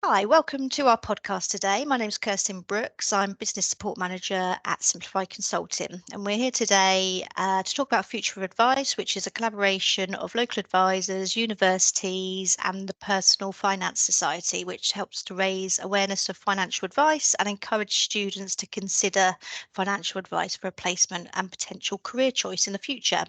Hi, welcome to our podcast today. My name is Kirsten Brooks. I'm Business Support Manager at Simplify Consulting, and we're here today to talk about Future of Advice, which is a collaboration of local advisors, universities, and the Personal Finance Society, which helps to raise awareness of financial advice and encourage students to consider financial advice for a placement and potential career choice in the future.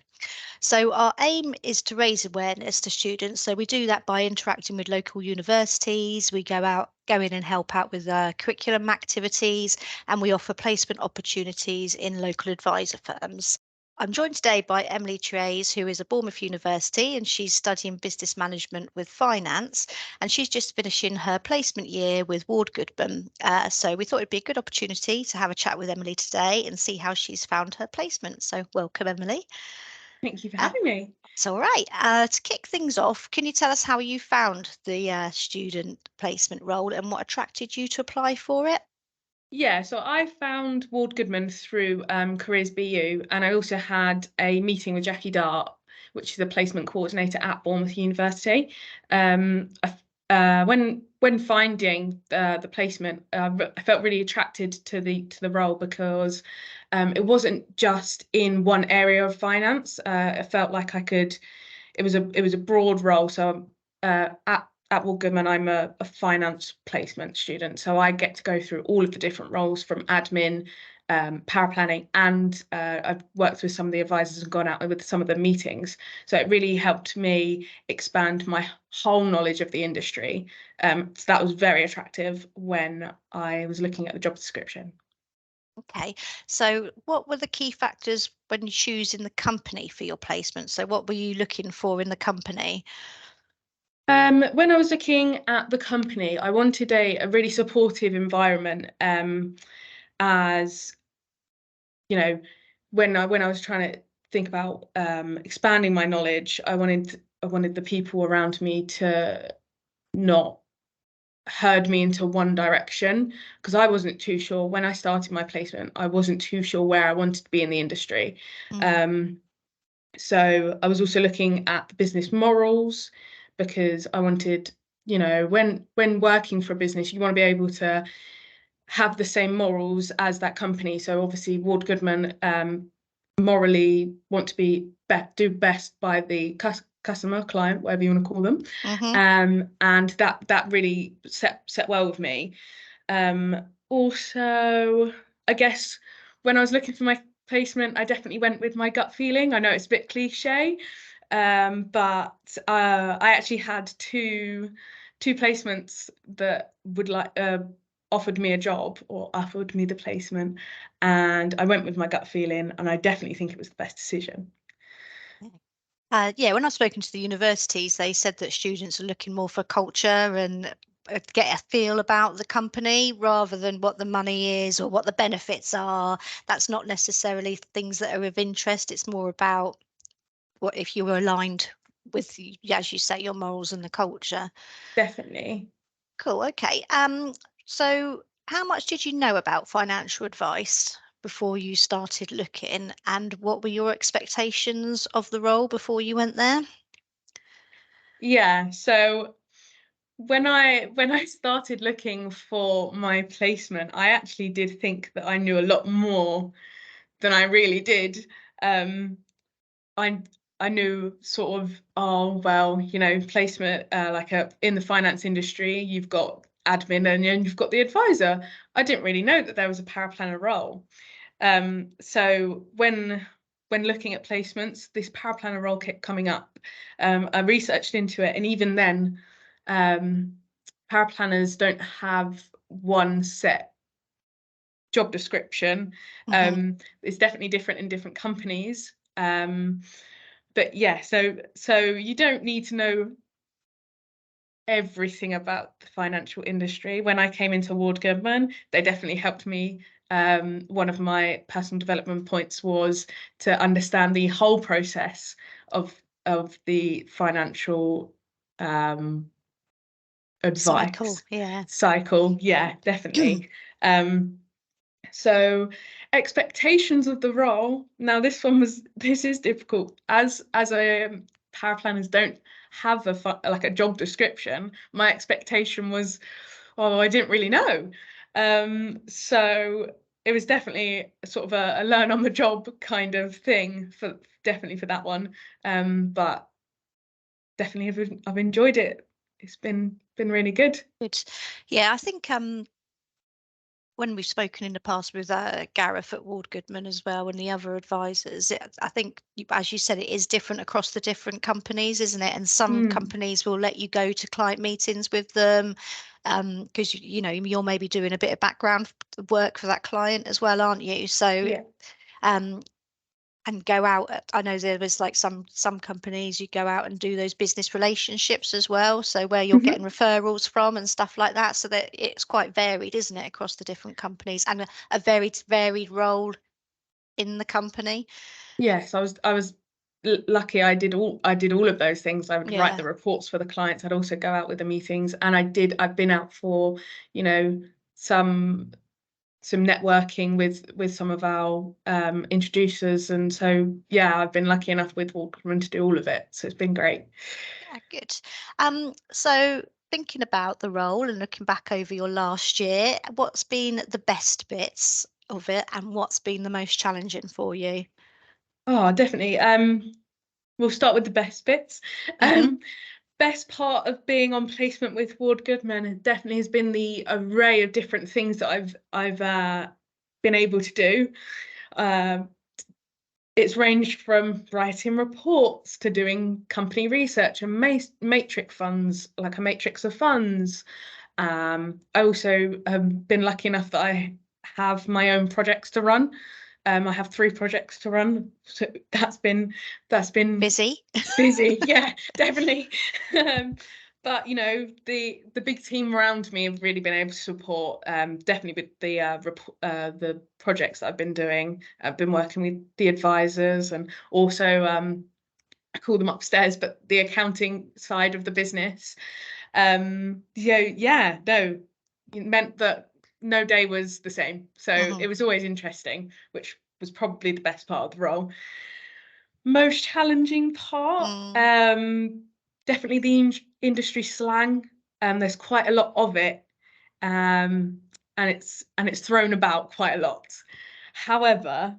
So our aim is to raise awareness to students. So we do that by interacting with local universities. We go in and help out with curriculum activities, and we offer placement opportunities in local advisor firms. I'm joined today by Emily Trays, who is a Bournemouth University, and she's studying business management with finance, and she's just finishing her placement year with Ward Goodman. So we thought it'd be a good opportunity to have a chat with Emily today and see how she's found her placement. So welcome, Emily. Thank you for Uh, having me. it's all right. To kick things off, can you tell us how you found the student placement role and what attracted you to apply for it? Yeah, so I found Ward Goodman through Careers BU, and I also had a meeting with Jackie Dart, which is a placement coordinator at Bournemouth University. When finding the placement, I felt really attracted to the role because it wasn't just in one area of finance. I felt like I could. It was a broad role. So at Ward Goodman, I'm a finance placement student, so I get to go through all of the different roles from admin, power planning, and I've worked with some of the advisors and gone out with some of the meetings. So it really helped me expand my whole knowledge of the industry. So that was very attractive when I was looking at the job description. Okay, so what were the key factors when choosing the company for your placement? So what were you looking for in the company? When I was looking at the company, I wanted a really supportive environment. As you know, when I was trying to think about expanding my knowledge, I wanted the people around me to not herd me into one direction, because I wasn't too sure when I started my placement. I wasn't too sure where I wanted to be in the industry. Mm, Um, so I was also looking at the business morals, because I wanted, when working for a business, you want to be able to have the same morals as that company. So obviously Ward Goodman morally want to do best by the customer, client, whatever you want to call them. hmm And that really set well with me. Also, I guess when I was looking for my placement, I definitely went with my gut feeling. I know it's a bit cliche, but I actually had two placements that would offered me a job or offered me the placement, and I went with my gut feeling, and I definitely think it was the best decision. Yeah, when I've spoken to the universities, they said that students are looking more for culture and get a feel about the company rather than what the money is or what the benefits are. That's not necessarily things that are of interest. It's more about what if you were aligned with, as you say, your morals and the culture. Definitely. Cool. Okay. So how much did you know about financial advice before you started looking, and what were your expectations of the role before you went there? Yeah, so when I started looking for my placement, I actually did think that I knew a lot more than I really did. Um, I I knew sort of, oh well, placement, in the finance industry, you've got admin and then you've got the advisor. I didn't really know that there was a paraplanner role. So when looking at placements, this paraplanner role kept coming up. I researched into it, and even then, um, paraplanners don't have one set job description. hmm It's definitely different in different companies. But yeah, so you don't need to know everything about the financial industry. When I came into Ward Goodman, they definitely helped me. One of my personal development points was to understand the whole process of the financial um, Cycle. advice Yeah. cycle. Yeah, definitely. Um, so expectations of the role. Now this is difficult as a power planners don't have like a job description. My expectation was, oh, I didn't really know. So it was definitely sort of a learn on the job kind of thing for that one. But definitely I've enjoyed it. It's been really good. Good. Yeah, I think when we've spoken in the past with Gareth at Ward Goodman as well and the other advisors, I think, as you said, it is different across the different companies, isn't it? And some companies will let you go to client meetings with them because, you know, you're maybe doing a bit of background work for that client as well, aren't you? So, Yeah. and go out. I know there was like some companies you go out and do those business relationships as well. So where you're getting referrals from and stuff like that. So that it's quite varied, isn't it, across the different companies, and a very varied role in the company. Yes, I was lucky. I did all of those things. I would write Yeah. the reports for the clients. I'd also go out with the meetings, and I've been out for, you know, some networking with some of our introducers, and so yeah, I've been lucky enough with Ward Goodman to do all of it. So it's been great. Yeah, good. So thinking about the role and looking back over your last year, what's been the best bits of it and what's been the most challenging for you? Oh, definitely. We'll start with the best bits. Best part of being on placement with Ward Goodman definitely has been the array of different things that I've been able to do. It's ranged from writing reports to doing company research and matrix funds, like a matrix of funds. I also have been lucky enough that I have my own projects to run. I have 3 projects to run, so that's been Busy. yeah, definitely. But you know, the big team around me have really been able to support, definitely with the projects that I've been doing. I've been working with the advisors, and also I call them upstairs, but the accounting side of the business. Yeah, no, it meant that no day was the same. So it was always interesting, which was probably the best part of the role. Most challenging part, definitely the industry slang. There's quite a lot of it, and it's thrown about quite a lot. However,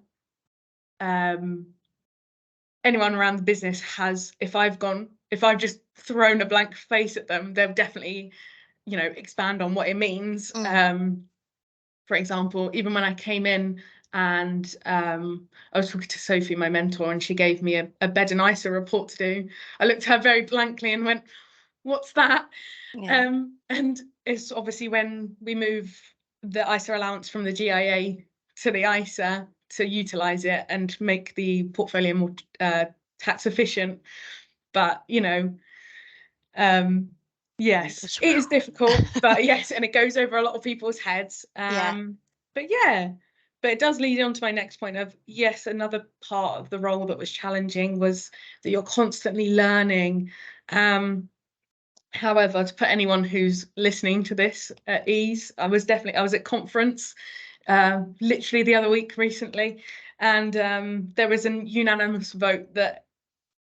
anyone around the business has, if I've just thrown a blank face at them, they'll definitely, you know, expand on what it means. For example, even when I came in and I was talking to Sophie, my mentor, and she gave me a bed and ISA report to do, I looked at her very blankly and went, "What's that?" Yeah. And it's obviously when we move the ISA allowance from the GIA to the ISA to utilise it and make the portfolio more tax efficient. But you know, yes, it is difficult, but yes, and it goes over a lot of people's heads. But yeah, but it does lead on to my next point of, yes, another part of the role that was challenging was that you're constantly learning. However, to put anyone who's listening to this at ease, I was at conference literally the other week recently, and there was a unanimous vote that,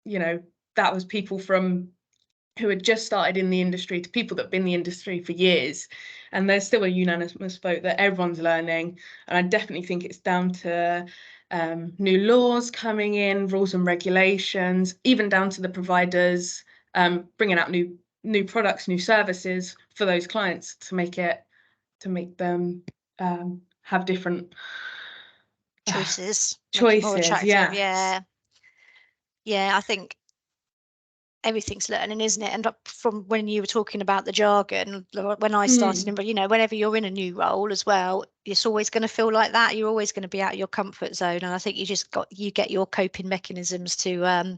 you know, that was people from who had just started in the industry to people that have been in the industry for years, and there's still a unanimous vote that everyone's learning. And I definitely think it's down to new laws coming in, rules and regulations, even down to the providers bringing out new products, new services for those clients to make them have different choices. Make it more choices. attractive. Yeah. Yeah, I think everything's learning, isn't it? And from when you were talking about the jargon, when I started, you know, whenever you're in a new role as well, it's always going to feel like that. You're always going to be out of your comfort zone, and I think you get your coping mechanisms to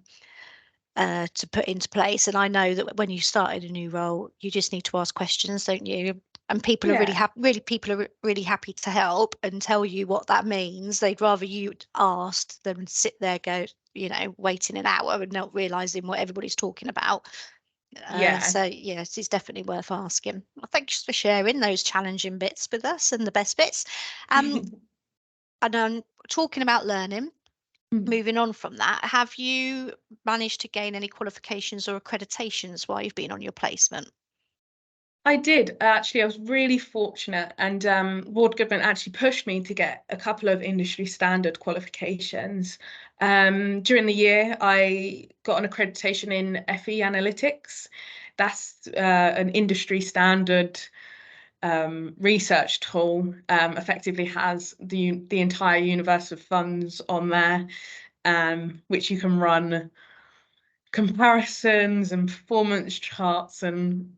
put into place. And I know that when you started a new role, you just need to ask questions, don't you? And people are really happy. People are really happy to help and tell you what that means. They'd rather you asked than sit there, go, you know, waiting an hour and not realizing what everybody's talking about. So yes, it's definitely worth asking. Well, thanks for sharing those challenging bits with us and the best bits. And I'm talking about learning. Moving on from that, have you managed to gain any qualifications or accreditations while you've been on your placement? I did actually. I was really fortunate, and Ward Goodman actually pushed me to get a couple of industry standard qualifications. During the year, I got an accreditation in FE Analytics. That's an industry standard research tool. Effectively has the entire universe of funds on there, which you can run comparisons and performance charts and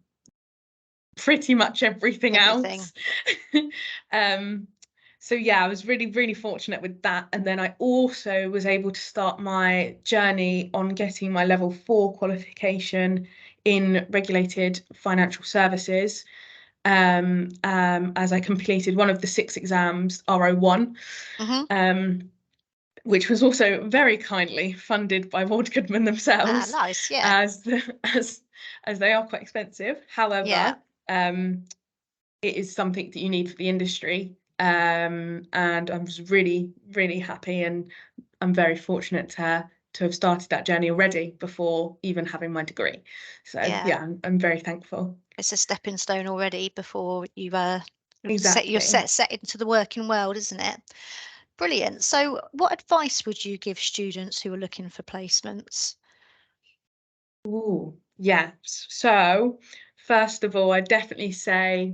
pretty much everything else. So yeah, I was really fortunate with that. And then I also was able to start my journey on getting my level 4 qualification in regulated financial services, as I completed one of the 6 exams, RO1, which was also very kindly funded by Ward Goodman themselves. Nice, yeah. As they are quite expensive. However, it is something that you need for the industry, and I was really happy, and I'm very fortunate to have started that journey already before even having my degree. So yeah, I'm very thankful. It's a stepping stone already before you Exactly. set into the working world, isn't it? Brilliant. So what advice would you give students who are looking for placements? Ooh, yeah. So first of all, I'd definitely say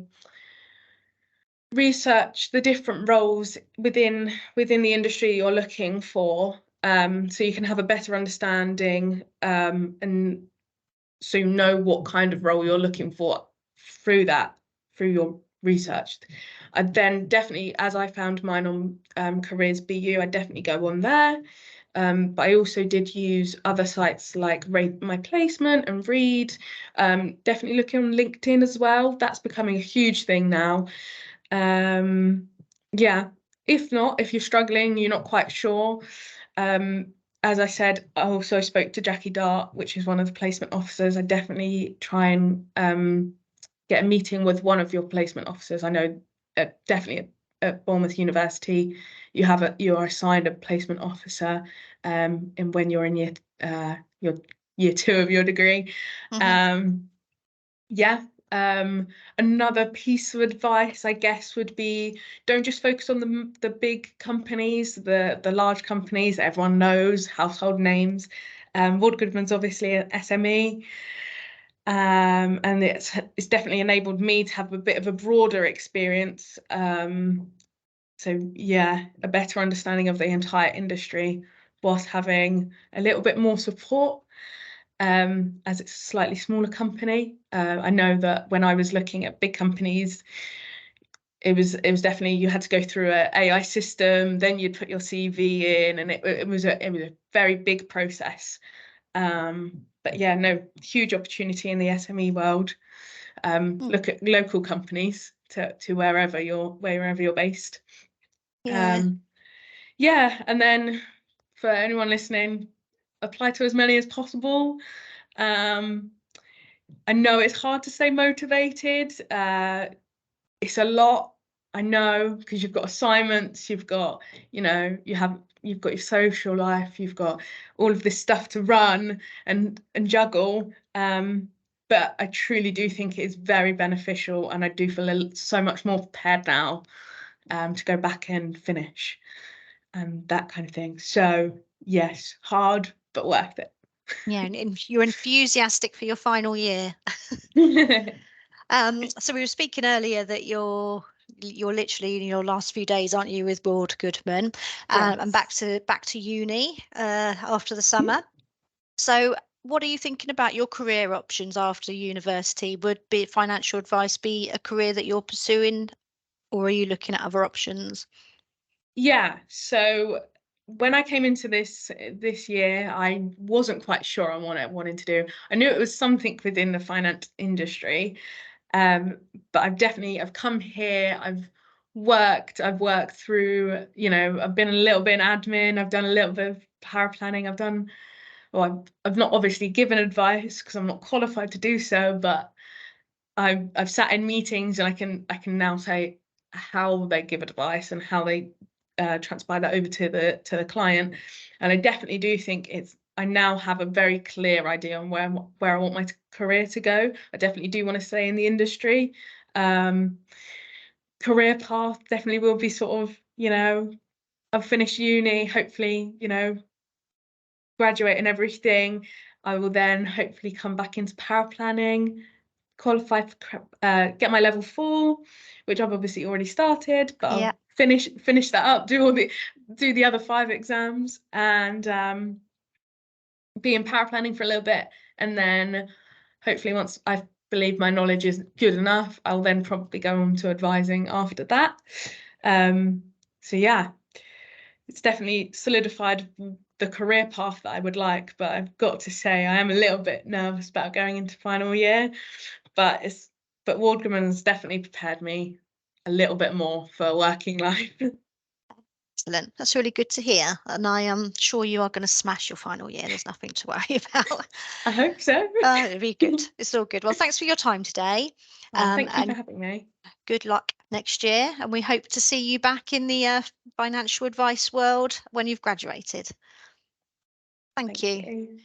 research the different roles within the industry you're looking for, so you can have a better understanding, and so you know what kind of role you're looking for through your research. I'd then definitely, as I found mine on Careers BU, I'd definitely go on there. But I also did use other sites like Rate My Placement and Reed. Definitely looking on LinkedIn as well. That's becoming a huge thing now. Yeah, if you're struggling, you're not quite sure, as I said, I also spoke to Jackie Dart, which is one of the placement officers. I definitely try and get a meeting with one of your placement officers. I know definitely at Bournemouth University you are assigned a placement officer, and when you're in your year 2 of your degree. Yeah. Another piece of advice, I guess, would be don't just focus on the big companies, the large companies that everyone knows, household names. Ward Goodman's obviously an SME, and it's definitely enabled me to have a bit of a broader experience. So yeah, a better understanding of the entire industry whilst having a little bit more support. As it's a slightly smaller company. I know that when I was looking at big companies, it was definitely, you had to go through an AI system, then you'd put your CV in, and it was a very big process. But yeah, no, huge opportunity in the SME world. Look at local companies to wherever you're based. Yeah, and then for anyone listening, apply to as many as possible. I know it's hard to stay motivated. It's a lot, I know, because you've got assignments, you've got your social life, you've got all of this stuff to run and juggle. But I truly do think it is very beneficial, and I do feel so much more prepared now to go back and finish and that kind of thing. So yes, hard but worth it. Yeah, and you're enthusiastic for your final year. So we were speaking earlier that you're literally in your last few days, aren't you, with Ward Goodman, and back to uni after the summer. So what are you thinking about your career options after university? Would financial advice be a career that you're pursuing, or are you looking at other options? Yeah, so when I came into this year, I wasn't quite sure on what I wanted to do. I knew it was something within the finance industry, but I've come here, I've worked through, I've been a little bit in admin, I've done a little bit of power planning, I've not obviously given advice because I'm not qualified to do so, but I've sat in meetings, and I can now say how they give advice and how they transpire that over to the client. And I definitely do think it's I now have a very clear idea on where I want my career to go. I definitely do want to stay in the industry. Career path definitely will be sort of, you know, I'll finish uni, hopefully, you know, graduate and everything. I will then hopefully come back into power planning, qualify for, get my level 4, which I've obviously already started, but Yeah. I'll finish that up, do the other 5 exams, and be in power planning for a little bit, and then hopefully once I believe my knowledge is good enough, I'll then probably go on to advising after that. So yeah, it's definitely solidified the career path that I would like, but I've got to say I am a little bit nervous about going into final year, but Waldgreman's definitely prepared me a little bit more for working life. Excellent. That's really good to hear. And I am sure you are going to smash your final year. There's nothing to worry about. I hope so. It'll be good. It's all good. Well, thanks for your time today. Thank you for And having me. good luck next year. And we hope to see you back in the financial advice world when you've graduated. Thank you. You.